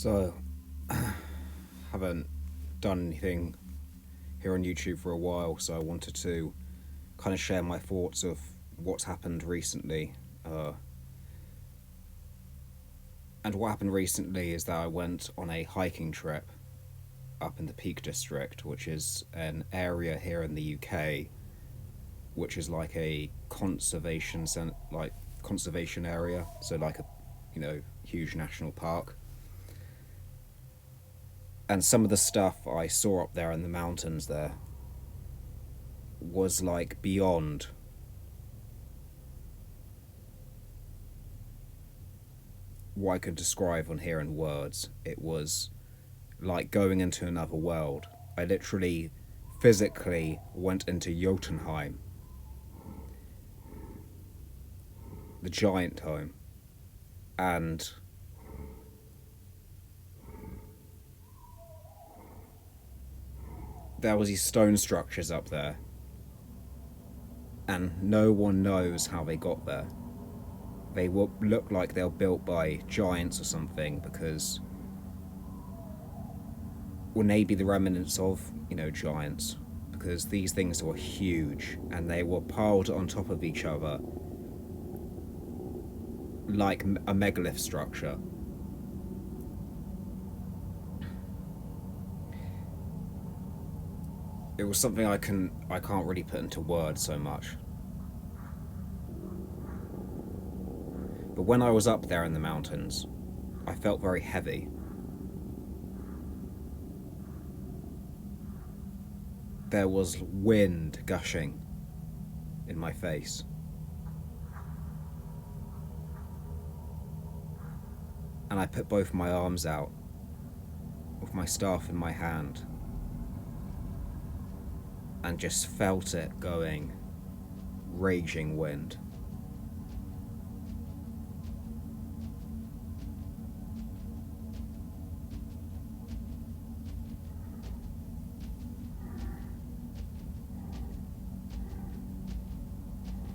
So, haven't done anything here on YouTube for a while, so I wanted to kind of share my thoughts of what's happened recently. And what happened recently is that I went on a hiking trip up in the Peak District, which is an area here in the UK, which is like a conservation area, so like a huge national park. And some of the stuff I saw up there in the mountains there was like beyond what I could describe on here in words. It was like going into another world. I literally physically went into Jotunheim, the giant home, and there was these stone structures up there, and no one knows how they got there. They look like they were built by giants or something, because or maybe the remnants of giants, because these things were huge and they were piled on top of each other like a megalith structure. It was something I can't really put into words so much. But when I was up there in the mountains, I felt very heavy. There was wind gushing in my face. And I put both my arms out with my staff in my hand and just felt it going, raging wind.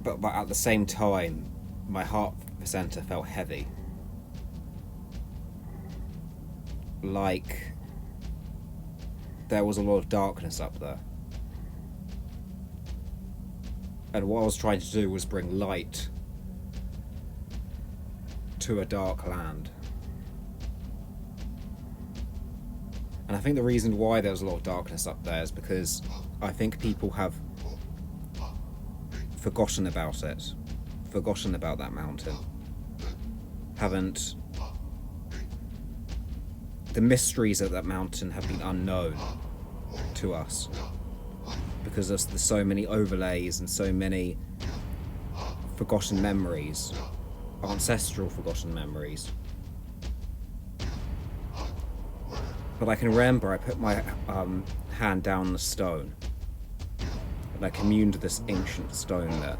But at the same time, my heart center felt heavy. Like there was a lot of darkness up there. And what I was trying to do was bring light to a dark land. And I think the reason why there was a lot of darkness up there is because I think people have forgotten about it, forgotten about that mountain. The mysteries of that mountain have been unknown to us, because there's so many overlays and so many forgotten memories, ancestral forgotten memories. But I can remember I put my hand down the stone, and I communed with this ancient stone there.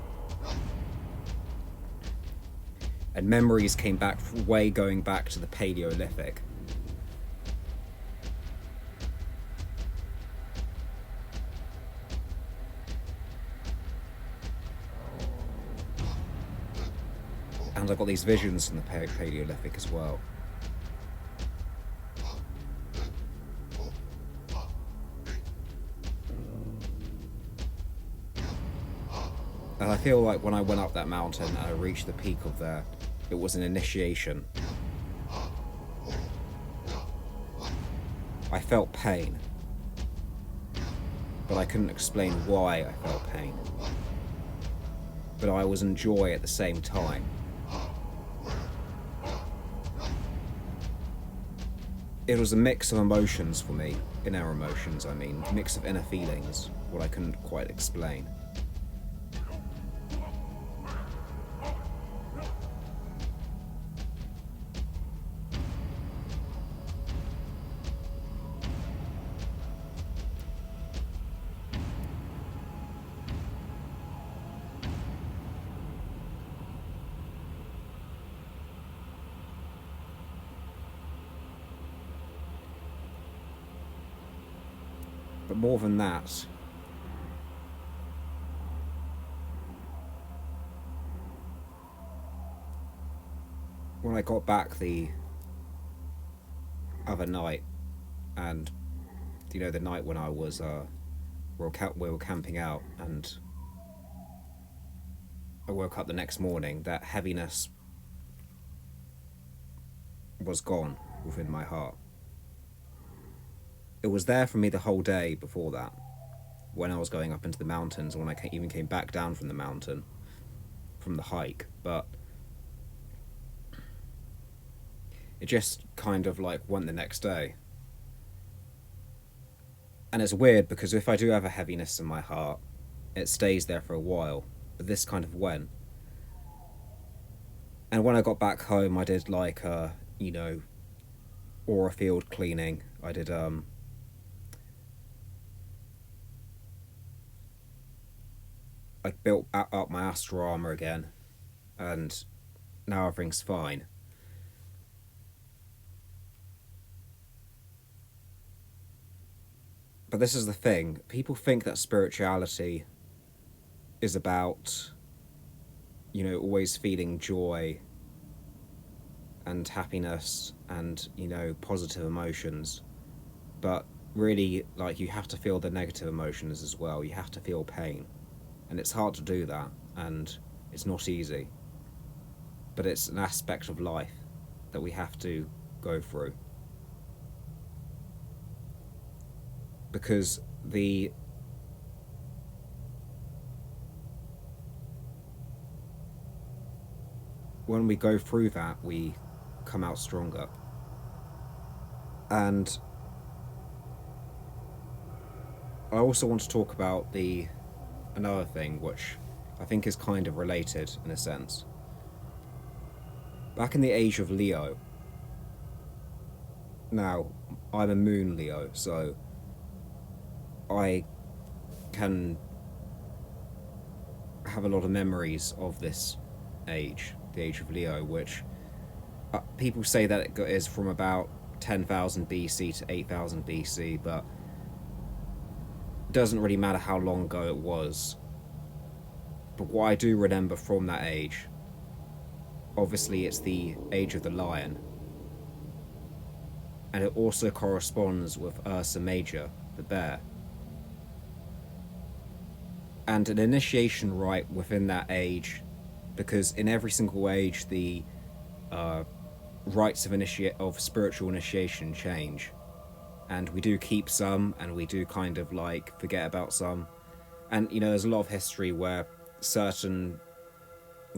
And memories came back, going back to the Paleolithic. And I got these visions from the Paleolithic as well. And I feel like when I went up that mountain and I reached the peak of there, it was an initiation. I felt pain, but I couldn't explain why I felt pain. But I was in joy at the same time. It was a mix of emotions for me, inner emotions, a mix of inner feelings, what I couldn't quite explain. But more than that, when I got back other night, and the night when I was we were camping out, and I woke up the next morning, that heaviness was gone within my heart. It was there for me the whole day before that, when I was going up into the mountains, when I even came back down from the mountain, from the hike, but it just kind of like went the next day. And it's weird because if I do have a heaviness in my heart, it stays there for a while, but this kind of went. And when I got back home, I did like aura field cleaning. I did I built up my astral armor again, and now everything's fine. But this is the thing, people think that spirituality is about, always feeling joy and happiness and, positive emotions. But really, like, you have to feel the negative emotions as well. You have to feel pain. And it's hard to do that, and it's not easy. But it's an aspect of life that we have to go through. Because when we go through that, we come out stronger. And I also want to talk about another thing which I think is kind of related in a sense. Back in the age of Leo, now I'm a moon Leo, so I can have a lot of memories of this age, the age of Leo, which people say that it is from about 10,000 BC to 8,000 BC, but it doesn't really matter how long ago it was. But what I do remember from that age, obviously it's the age of the lion, and it also corresponds with ᛉAncestralᚽᚼᚼ, the bear. And an initiation rite within that age, because in every single age the rites of spiritual initiation change, and we do keep some and we do kind of like forget about some. And there's a lot of history where certain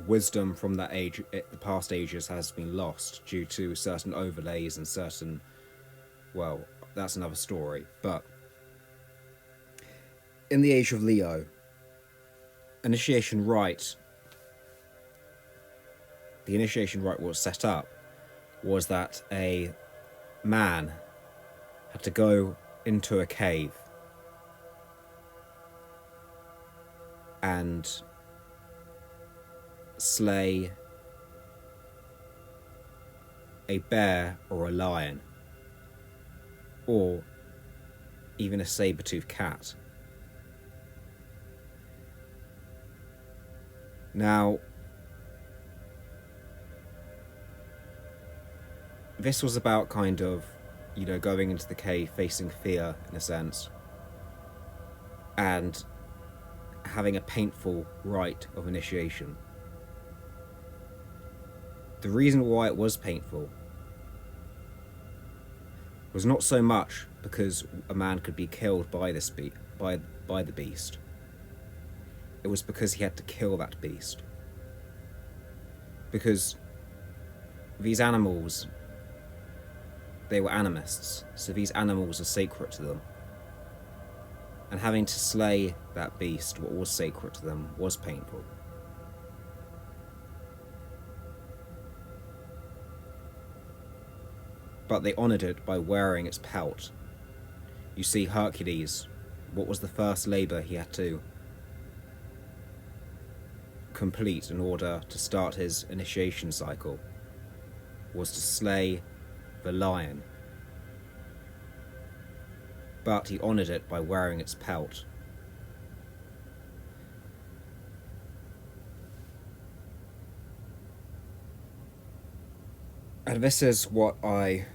wisdom from that age, the past ages, has been lost due to certain overlays and certain, well, that's another story. But in the age of Leo, initiation rite, the initiation rite was set up was that a man had to go into a cave and slay a bear or a lion, or even a saber-toothed cat. Now, this was about kind of, going into the cave, facing fear in a sense, and having a painful rite of initiation. The reason why it was painful was not so much because a man could be killed by by the beast. It was because he had to kill that beast. Because these animals, they were animists, so these animals are sacred to them. And having to slay that beast, what was sacred to them, was painful. But they honoured it by wearing its pelt. You see, Hercules, what was the first labour he had to complete in order to start his initiation cycle? Was to slay the lion. But he honoured it by wearing its pelt. And this is what I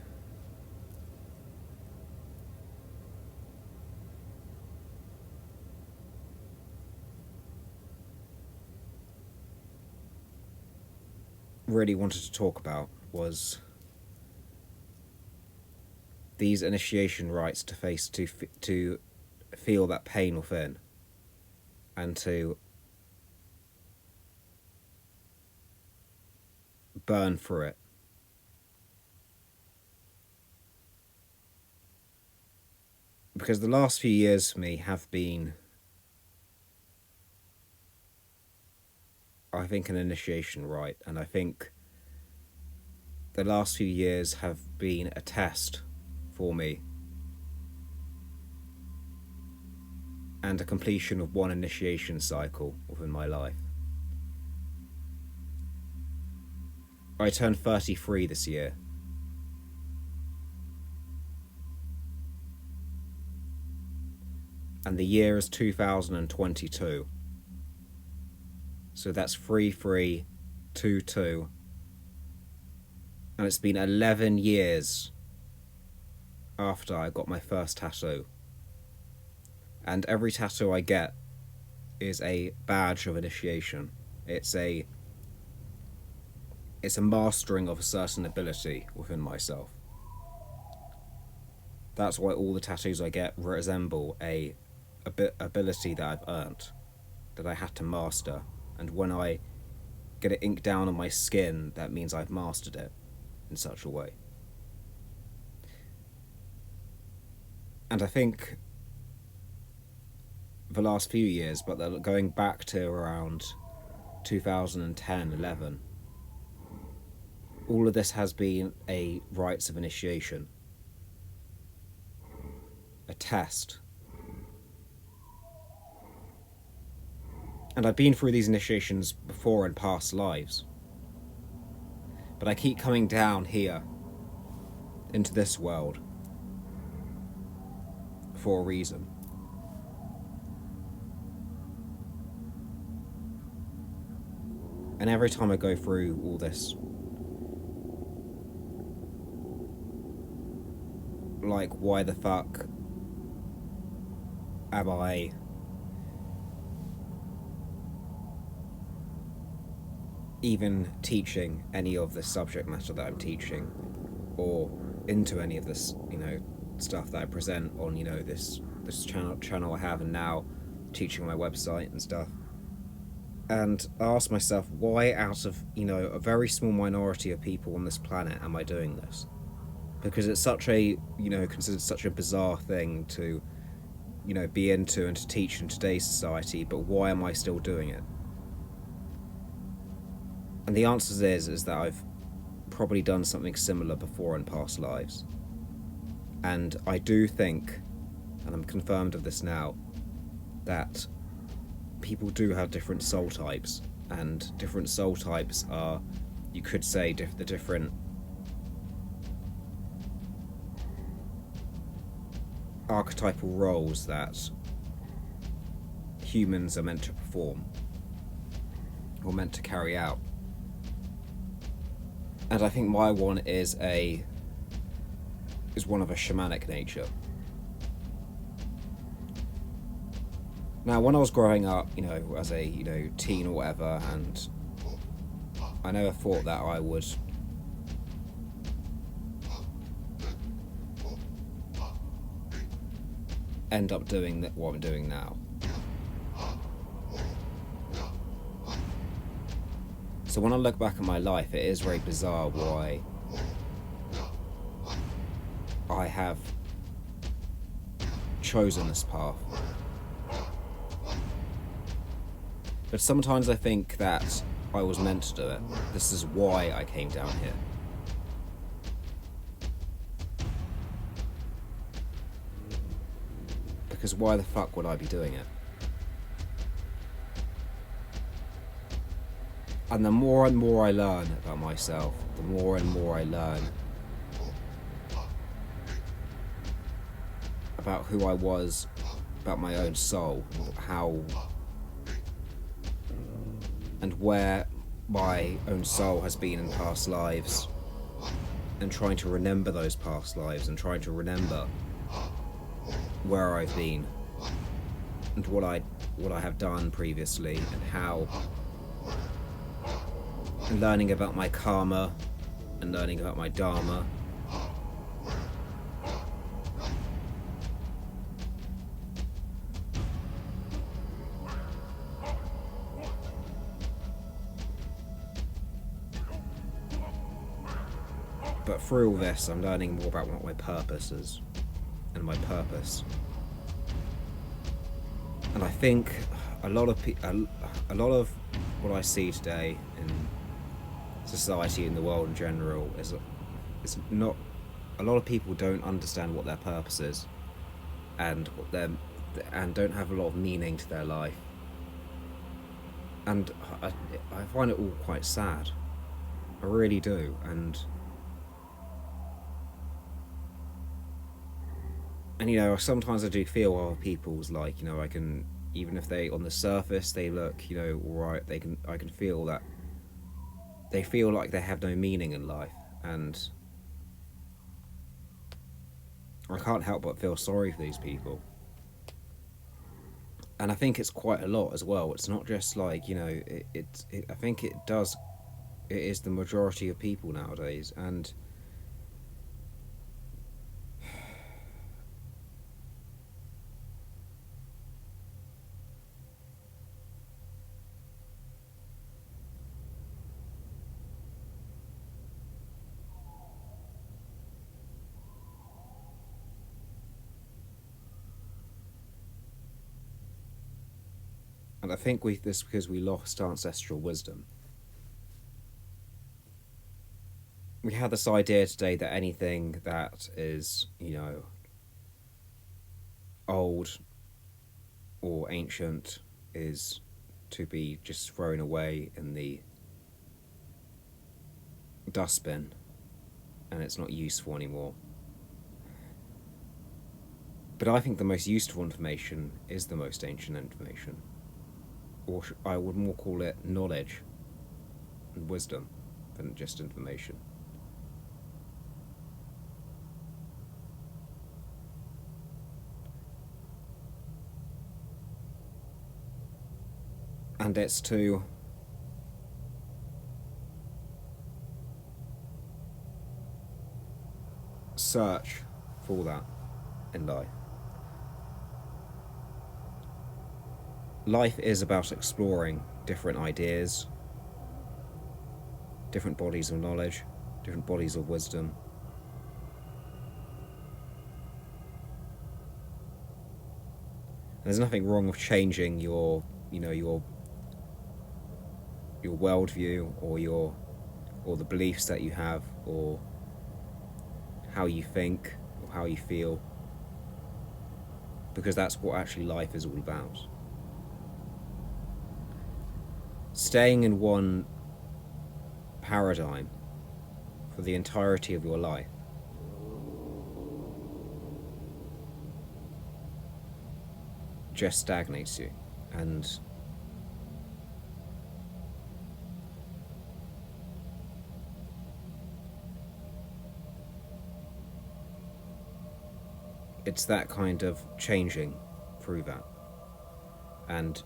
really wanted to talk about was these initiation rites to feel that pain within, and to burn through it. Because the last few years for me have been, I think, an initiation rite, and I think the last few years have been a test for me, and a completion of one initiation cycle within my life. I turned 33 this year. And the year is 2022. So that's 3322. And it's been 11 years after I got my first tattoo. And every tattoo I get is a badge of initiation. It's a mastering of a certain ability within myself. That's why all the tattoos I get resemble a ability that I've earned, that I had to master. And when I get it inked down on my skin, that means I've mastered it in such a way. And I think the last few years, but going back to around 2010-11, all of this has been a rites of initiation, a test. And I've been through these initiations before in past lives, but I keep coming down here into this world for a reason. And every time I go through all this, like, why the fuck am I even teaching any of the subject matter that I'm teaching, or into any of this, stuff that I present on, this channel I have, and now teaching on my website and stuff. And I ask myself, why out of, a very small minority of people on this planet am I doing this? Because it's such a, considered such a bizarre thing to, be into and to teach in today's society, but why am I still doing it? And the answer is that I've probably done something similar before in past lives. And I do think, and I'm confirmed of this now, that people do have different soul types, and different soul types are, you could say, the different archetypal roles that humans are meant to perform, or meant to carry out. And I think my one is one of a shamanic nature. Now, when I was growing up, as a, teen or whatever, and I never thought that I would end up doing what I'm doing now. So when I look back at my life, it is very bizarre why I have chosen this path. But sometimes I think that I was meant to do it. This is why I came down here. Because why the fuck would I be doing it? And the more and more I learn about myself, the more and more I learn about who I was, about my own soul, how and where my own soul has been in past lives, and trying to remember those past lives, and trying to remember where I've been and what I have done previously, and how and learning about my karma and learning about my dharma. But through all this, I'm learning more about what my purpose is and my purpose. And I think a lot of what I see today in society and the world in general is not. A lot of people don't understand what their purpose is, and don't have a lot of meaning to their life. And I find it all quite sad. I really do. And you know, sometimes I do feel other people's, like, you know, I can, even if they on the surface they look, you know, alright, I can feel that they feel like they have no meaning in life, and I can't help but feel sorry for these people. And I think it's quite a lot as well. It's not just like, you know, I think it is the majority of people nowadays. And I think this because we lost ancestral wisdom. We had this idea today that anything that is, you know, old or ancient is to be just thrown away in the dustbin, and it's not useful anymore. But I think the most useful information is the most ancient information. Or I would more call it knowledge and wisdom than just information. And it's to search for that in life. Life is about exploring different ideas, different bodies of knowledge, different bodies of wisdom. And there's nothing wrong with changing your worldview or the beliefs that you have, or how you think or how you feel, because that's what actually life is all about. Staying in one paradigm for the entirety of your life just stagnates you, and it's that kind of changing through that. And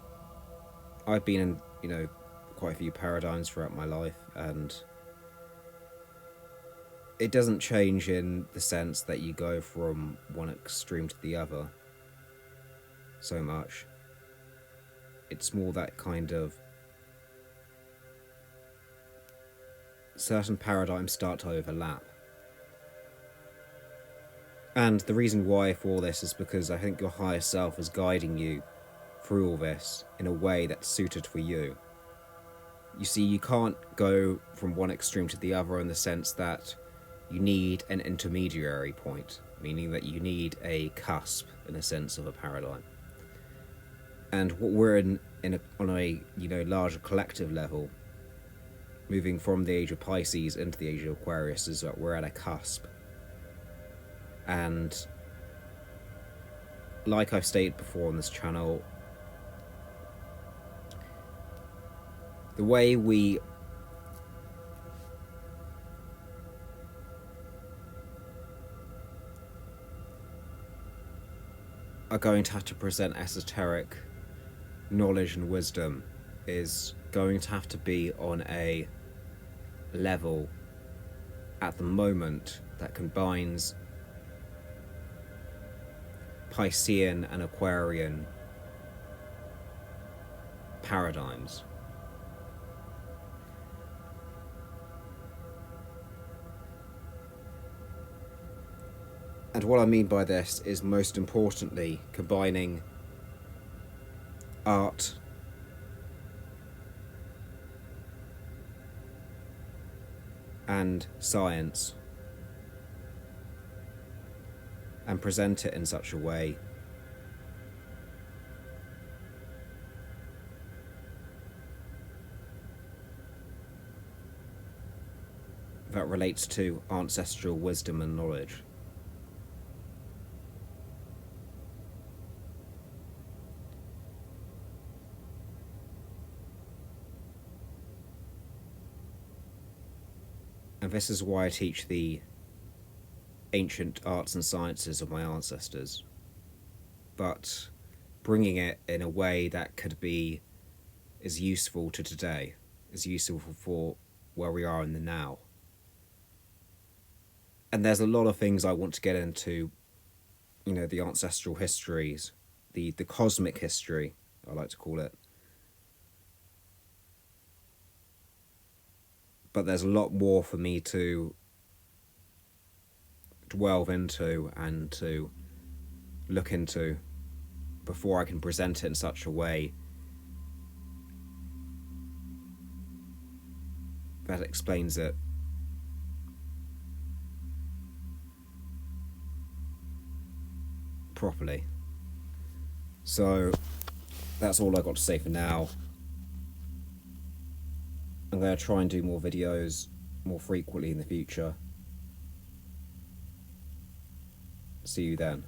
I've been in, you know, quite a few paradigms throughout my life, and it doesn't change in the sense that you go from one extreme to the other so much. It's more that kind of certain paradigms start to overlap. And the reason why for this is because I think your higher self is guiding you through all this in a way that's suited for you. You see, you can't go from one extreme to the other in the sense that you need an intermediary point, meaning that you need a cusp in a sense of a paradigm. And what we're on a larger collective level, moving from the age of Pisces into the age of Aquarius, is that we're at a cusp. And like I've stated before on this channel, the way we are going to have to present esoteric knowledge and wisdom is going to have to be on a level at the moment that combines Piscean and Aquarian paradigms. And what I mean by this is, most importantly, combining art and science, and present it in such a way that relates to ancestral wisdom and knowledge. And this is why I teach the ancient arts and sciences of my ancestors, but bringing it in a way that could be as useful to today, as useful for where we are in the now. And there's a lot of things I want to get into, you know, the ancestral histories, the cosmic history, I like to call it. But there's a lot more for me to delve into and to look into before I can present it in such a way that explains it properly. So that's all I got to say for now. I'm going to try and do more videos more frequently in the future. See you then.